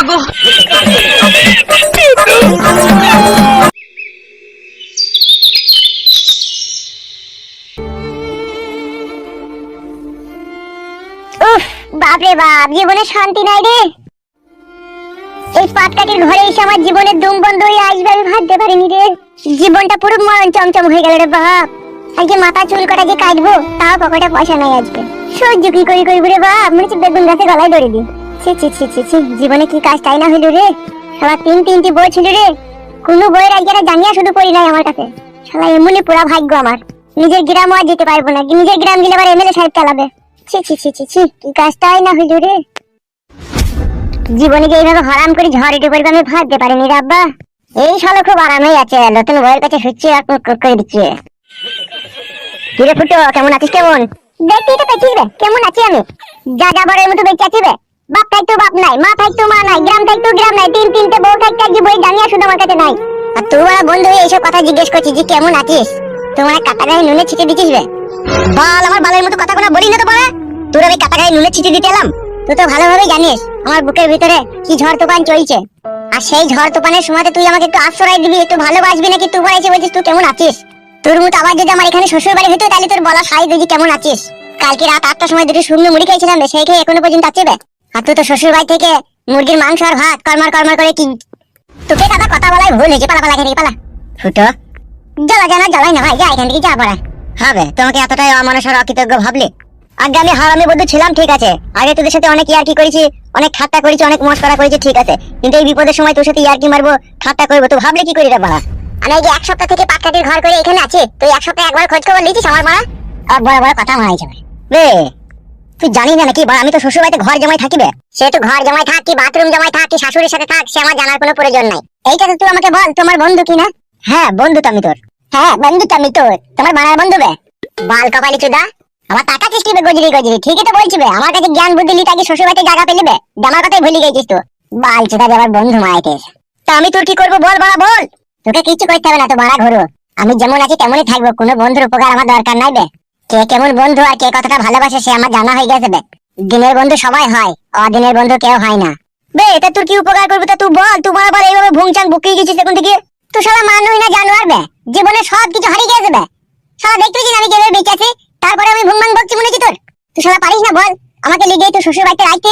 মাগো বাপরে বাপ, জীবনে শান্তি নাই রে। এই পাটকাঠির ঘরে এসে আমার জীবনের দুম বন্ধ হয়ে আসবে আমি ভাবতে পারিনি রে। জীবনটা পুরো মরণ চমচম হয়ে গেল রে বাপ। আজকে মাথা চুল কাটা যে কাটবো তাও পকেটে পয়সা নাই আজকে। সহ্য কি করি করি রে বাপ, মনে হচ্ছে বেগুন গাছে গলায় দড়ি দি। ছি ছি ছি ছি ছি, জীবনে কি কাজ তাই না হইল রে। শালা তিনটি বই ছিল রে, কোনো বইয়ের আজকে জানিয়া শুধু পড়ি নাই আমার কাছে। শালা এমনই পুরা ভাগ্য আমার, নিজের গ্রামও আর যেতে পারবো না। নিজের গ্রাম গেলে আবার এমএলএ সাহেব চালাবে। ছি ছি ছি ছি ছি, কি কাজটাই না হইল রে। জীবনে যে এইভাবে হারাম করে ঝড় উঠে পড়বে আমি ভাবতে পারিনি রে আব্বা। এই শালা খুব আরামেই আছে, নতুন বইয়ের কাছে শুচ্ছি আর করে দিচ্ছে। কিরে ফুটো, কেমন আছিস? কেমন দেখতেই তো পেয়েছিস রে, কেমন আছি আমি? যা যাবারের মতো বেঁচে আছি রে। বাপ থাকতো বাপ নাই, মা থাকতো মা নাই, গ্রাম থাকতো গ্রাম নাই, তিনটে বউ থাকতো আজকে বই জানিয়া শুধু আমার কাছে নাই। আর তুই আর বন্ধু এইসব কথা জিজ্ঞেস করছিস যে কেমন আছিস? তোমার কাটা গায়ে নুনে ছিটে দিছিস রে। বাল, আমার বালের মতো কথা কোনো বলি না তো পারে। তোর আমি কাটা গায়ে নুনে ছিটে দিতে এলাম? তুই তো ভালোভাবেই জানিস আমার বুকের ভিতরে কি ঝড় তুফান চলছে। আর সেই ঝড় তুফানের সময়তে তুই আমাকে একটু আশ্রয় দিবি, একটু ভালোবাসবি নাকি? তুই এসে বলছিস তুই কেমন আছিস। তোর মতো আবার যদি আমার এখানে শ্বশুর বাড়ি হতো তাহলে তোর বলা সাই দিদি কেমন আছিস। কালকে রাত 8টার সময় দুটো শুকনো মুড়ি খেয়েছিলাম, সেই খেয়ে এখনো পর্যন্ত আছে বে। আর তুই তো শ্বশুর বাড়ি থেকে মুরগির মাংস আর ভাত কর্মার করে কি। তোকে দাদা কথা বলাই ভুল হয়েছে, পালা পালা এখান থেকে পালা। ফুটো, জ্বালা জানা জ্বালাই না ভাই, যা এখান থেকে যা পড়া হবে। তোমাকে এতটাই অমানুষ আর অকৃতজ্ঞ ভাবলে? আগে আমি হারামি বন্ধু ছিলাম, ঠিক আছে। আগে তোদের সাথে অনেক ইয়ার্কি করেছি, অনেক ঠাট্টা করেছি, অনেক মস্করা করেছি, ঠিক আছে। কিন্তু এই বিপদের সময় তোর সাথে ইয়ার্কি মারবো, ঠাট্টা করবো, তো ভাবলে কি করি রে বাড়া? আমি এই যে 1 সপ্তাহ থেকে পাটকাঠির ঘর করে এখানে আছি, তুই 1 সপ্তাহে একবার খোঁজ খবর নিয়েছিস আমার মারা? আর বড় বড় কথা মারাইছে ভাই রে। তুই জানিস না নাকি বাড়া, আমি তো শ্বশুর বাড়িতে ঘর জমাই থাকিবে। সে তো ঘর জমাই থাক কি বাথরুম জমাই থাক কি শাশুড়ির সাথে থাক, সে আমার জানার কোনো প্রয়োজন নাই। এইটা তো তুই আমাকে বল, তোমার বন্ধু কি না? হ্যাঁ বন্ধু তো আমি তোর। হ্যাঁ বন্ধু তো আমি তোর, তোমার বানার বন্ধু বে। বাল কপালি চুদা, আমার টাকা চিস্তি বে গজরি গজরি, ঠিকই তো বলছি বে। আমার কাছে জ্ঞান বুদ্ধি লিতে আগে শ্বশুর বাড়িতে জায়গা পেলিবে, আমার কথাই ভুলে গেছিস তো। বাল চুদা আবার বন্ধু মাইতে। তা আমি তোর কি করবো বল বাড়া বল। তোকে কিছু করতে হবে না, তো বাড়া ঘুরো। আমি যেমন আছি তেমনই থাকবো, কোনো বন্ধুর উপকার আমার দরকার নাই বে। কে কেমন বন্ধু আর কে কতটা ভালোবাসে সে আমার জানা হয়ে গেছে বে। দিনের বন্ধু সবাই হয়, অদিনের বন্ধু কেউ হয় না বে। এটা তোর কি উপকার করবে তা তুই বল। তুই বারবার এইভাবে ভুংচাং বুকিয়ে গেছিস এখন থেকে। তুই শালা মানুই না জানোয়ার বে, জীবনে সব কিছু হারিয়ে গেছে বে। শালা দেখতে পেয়েছিস আমি যেভাবে বেঁচে আছি, তারপরে আমি ভুংমাং বকছি মনে হচ্ছে তোর? তুই শালা পারিস না বল আমাকে লিগেই তুই শ্বশুর বাড়িতে রাখতে?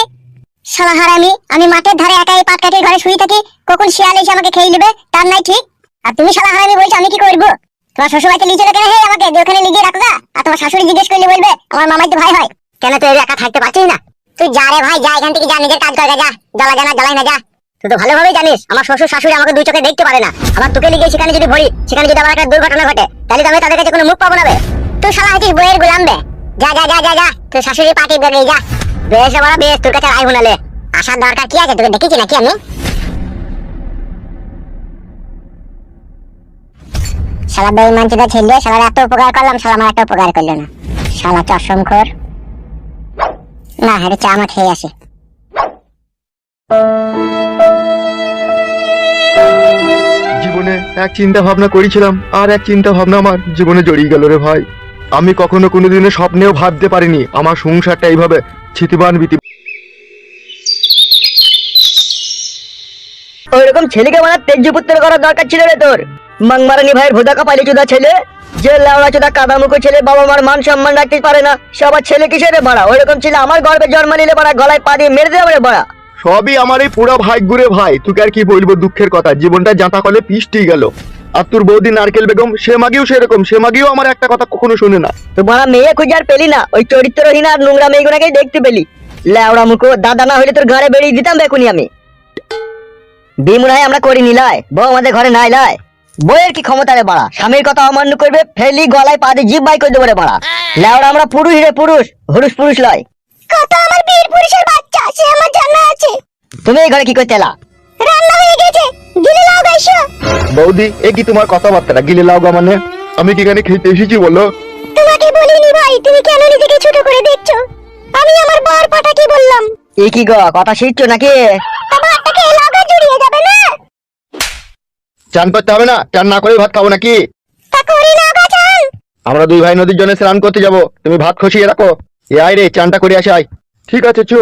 শালা হারামি, আমি মাঠের ধারে একা এই পাটকাঠির ঘরে শুয়ে থাকি, কখন শিয়াল এসে আমাকে খেয়ে নেবে তার নাই ঠিক। আর তুমি শালা হারামি বলছো আমি কি করবো? তোমার শ্বশুর বাড়িতে লিচে কেন হে আমাকে যে ওখানে লিগিয়ে রাখো গা। আর তোমার শাশুড়ি জিজ্ঞেস করলে বলবে আমার মামাই তো ভাই হয়। কেন তুই একা থাকতে পারছিস না? তুই যা রে ভাই, যা এখান থেকে, যা নিজের কাজ কর যা। জ্বালা জানা জ্বালাই না যা। তুই তো ভালোভাবেই জানিস আমার শ্বশুর শাশুড়ি আমাকে দুই চোখে দেখতে পারে না। আমার তোকে লিগিয়ে সেখানে যদি ভরি, সেখানে যদি আমার একটা দুর্ঘটনা ঘটে, তাহলে তো আমি তাদের কাছে কোনো মুখ পাবো না বে। তুই শালা হচ্ছিস বইয়ের গোলাম বে। যা যা যা যা যা, তুই শাশুড়ি পার্টি বেরিয়ে যা। বেশ বড় বেশ, তোর কাছে আই হুনালে আসার দরকার কি আছে? তোকে দেখেছি নাকি আমি? শালা বেঈমান চোদা ছেলে, শালার এত উপকার করলাম, শালা আমার একটা উপকার করলো না। শালা চশমখোর। না এটা চা আমার খেয়ে আসে। জীবনে এক চিন্তা ভাবনা করেছিলাম, আর এক চিন্তা ভাবনা আমার জীবনে জড়িয়ে গেল রে ভাই। আমি কখনো কোনোদিনও স্বপ্নেও ভাবতে পারিনি আমার সংসারটা এইভাবে ছিতিবান বিতি। ওইরকম ছেলেকে মানে তেজ্যপুত্র করার দরকার ছিল রে তোর। মাংমারানি ভাইয়ের ভোদা কাপালি চোদা ছেলে, যে লাউড়া চোদা কাদামুখো ছেলে, বাবা মার মান সম্মান রাখতে পারে না, সে আবার ছেলে কিসের বাড়া? ওইরকম ছেলে আমার গর্বে জন্ম নিলে বাড়া গলায় পা দিয়ে মেরে দেবে বাড়া। সবই আমার এই পুরো ভাগ্য রে ভাই। তুই আর কি বলবো দুঃখের কথা, জীবনটা জাঁতা কলে পিষ্টি গেল। আর তোর বৌদি নারকেল বেগম, সে মাগিও সেরকম, সে মাগিও আমার একটা কথা কখনো শুনে না। তো বাড়া মেয়ে খুঁজে আর পেলি না, ওই চরিত্রহীন আর নোংরা মেয়েগুলোকেই দেখতে পেলি। লেওড়া মুখো, দাদা না হইলে তোর ঘরে বেরিয়ে দিতাম বেকুনি আমি। বিমুনায় আমরা করি নিলাই, বউ আমাদের ঘরে নাই লাই। বইয়ের কি ক্ষমতা রে বাড়া, স্বামীর কথা অমান্য করবে, ফেলি গলায় পা দিয়ে জিভ বাই করে দেবো রে বাড়া। লেওড়া আমরা পুরুষ রে পুরুষ, হুরুষ পুরুষ লয়। কত আমার বীর পুরুষের বাচ্চা, সে আমার জানা আছে। তুমি এই ঘরে কি করতে এলা? রান্না হয়ে গেছে, গিলে লাও গাইছো। বৌদি এ কি তোমার কথাবার্তা? গিলে লাও গা মানে? আমি কি এখানে খেতে এসেছি বলো? তোমাকে বলিনি ভাই, তুমি কেন নিজেকে ছোট করে দেখছো? আমি আমার বর পাটা কি বললাম? এ কি গো, কথা শিখছো নাকি? বাবাটাকে লাগা জড়িয়ে যাবে না? চান করতে হবে না? চান না করে ভাত খাবো নাকি? তা করি না গা চান। আমরা দুই ভাই নদীর জন্য স্নান করতে যাব, তুমি ভাত খসিয়ে রাখো। এ আয় রে, চানটা করে আসে আয়। ঠিক আছে চো।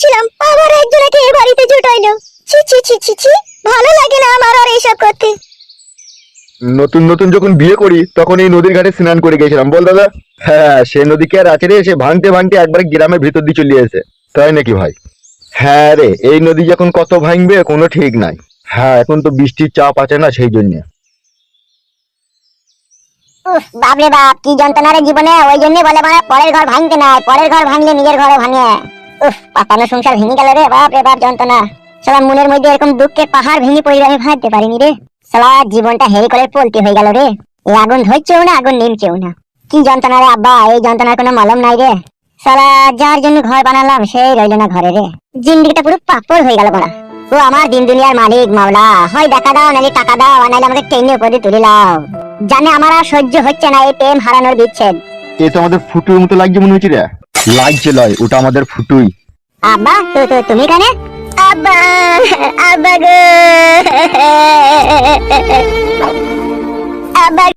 করছিলাম আবার একজনকে এ বাড়িতে জুটাইলো। ছি ছি ছি ছি ছি, ভালো লাগে না আমার আর এইসব করতে। নতুন নতুন যখন বিয়ে করি তখন এই নদীর ঘাটে স্নান করে গেছিলাম বল দাদা। হ্যাঁ, সে নদী কি আর আছে রে? সে ভাঙতে ভাঙতে একবার গ্রামের ভিতর দিয়ে চলে এসে, তাই নাকি ভাই? হ্যাঁ রে, এই নদী যখন কত ভাঙবে কোনো ঠিক নাই। হ্যাঁ, এখন তো বৃষ্টির চাপ আছে না, সেই জন্য। উফ, বাপরে বাপ, কি যন্ত্রণা রে জীবনে। ওই জন্য বলে মানে পরের ঘর ভাঙতে নাই, পরের ঘর ভাঙলে নিজের ঘরে ভাঙে। উফ, পাতানো সংসার ভেঙে গেল রে, বাপ রে বাপ যন্ত্রণা। সালা মনের মধ্যে এরকম দুঃখের পাহাড় ভেঙে পড়ে আমি ভাবতে পারিনি রে। সালা জীবনটা হেই করে পলটি হয়ে গেল রে। এই আগুন ধরছেও না, আগুন নিমছেও না। কি যন্ত্রণা রে আব্বা, এই যন্ত্রণার কোনো মলম নাই রে। সালা যার জন্য ঘর বানালাম সেই রইল না ঘরে রে। জিন্দিগিটা পুরো পাপড় হয়ে গেল বড়া। ও আমার দিন দুনিয়ার মালিক মাওলা, হয় দেখা দাও নাহলে টাকা দাও, আর নাহলে আমাকে টেনে উপরে তুলে লাও। জানে আমার আর সহ্য হচ্ছে না এই প্রেম হারানোর বিচ্ছেদ। এ তো আমাদের ফুটুর মতো লাগছে মনে হচ্ছে রে। লাগছে লয়, ওটা আমাদের ফুটুই। আব্বা, তুমি কানে? আব্বা, আব্বা গো, আব্বা।